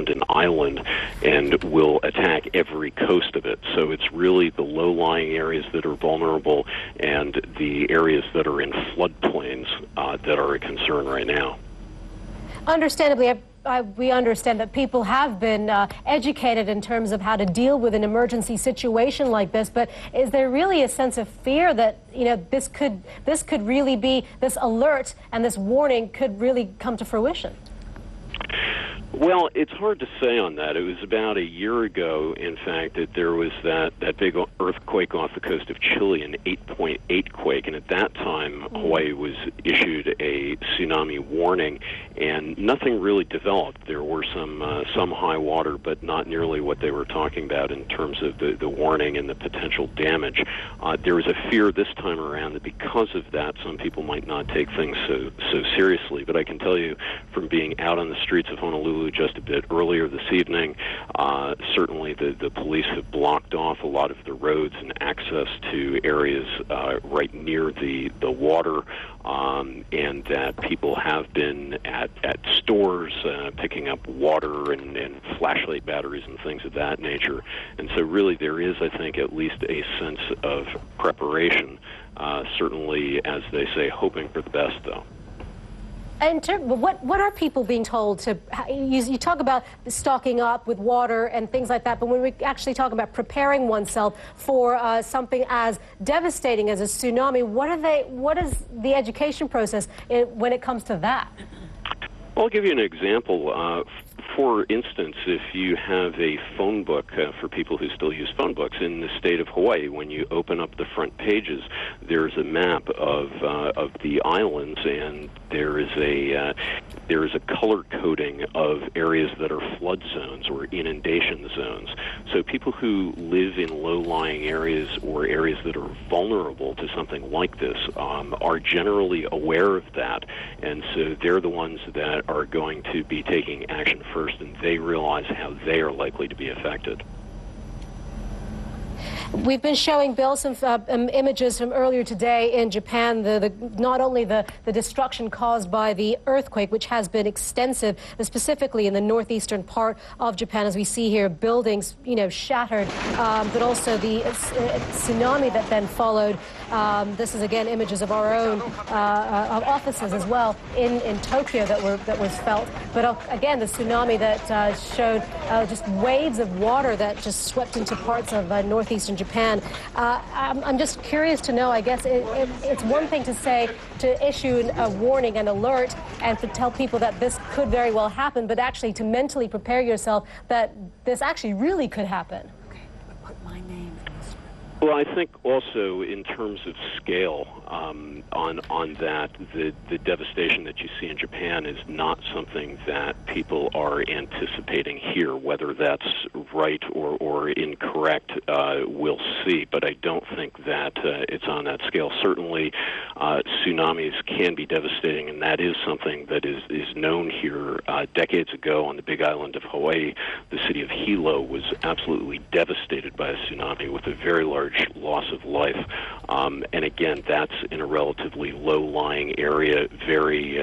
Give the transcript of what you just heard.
around an island and will attack every coast of it. So it's really the low-lying areas that are vulnerable and the areas that are in floodplains that are a concern right now. Understandably, we understand that people have been educated in terms of how to deal with an emergency situation like this, but is there really a sense of fear that, you know, this could really be, this alert and this warning could really come to fruition? Well, it's hard to say on that. It was about a year ago, in fact, that there was that big earthquake off the coast of Chile, an 8.8 quake, and at that time, Hawaii was issued a tsunami warning, and nothing really developed. There were some high water, but not nearly what they were talking about in terms of the warning and the potential damage. There was a fear this time around that because of that, some people might not take things so seriously, but I can tell you from being out on the streets of Honolulu just a bit earlier this evening, certainly the police have blocked off a lot of the roads and access to areas right near the water, and that people have been at stores picking up water and flashlight batteries and things of that nature. And so really there is, I think, at least a sense of preparation, certainly, as they say, hoping for the best, though. And what are people being told to? You talk about stocking up with water and things like that, but when we actually talk about preparing oneself for something as devastating as a tsunami, what is the education process when it comes to that? I'll give you an example. For instance, if you have a phone book, for people who still use phone books, in the state of Hawaii, when you open up the front pages, there's a map of the islands, and there is a color coding of areas that are flood zones or inundation zones. So people who live in low-lying areas or areas that are vulnerable to something like this are generally aware of that, and so they're the ones that are going to be taking action first, and they realize how they are likely to be affected. We've been showing Bill some images from earlier today in Japan, not only the destruction caused by the earthquake, which has been extensive, specifically in the northeastern part of Japan, as we see here, buildings, you know, shattered, but also the tsunami that then followed. This is again images of our own of offices as well in Tokyo that was felt. But again, the tsunami that showed just waves of water that just swept into parts of northeastern Japan. I'm just curious to know, I guess it's one thing to issue a warning and alert and to tell people that this could very well happen, but actually to mentally prepare yourself that this actually really could happen. Okay, put my name in this one. Well, I think also in terms of scale, on that, the devastation that you see in Japan is not something that people are anticipating here. Whether that's right or incorrect, we'll see. But I don't think that it's on that scale. Certainly, tsunamis can be devastating, and that is something that is known here. Decades ago on the Big Island of Hawaii, the city of Hilo was absolutely devastated by a tsunami with a very large loss of life. And again, that's in a relatively low-lying area, very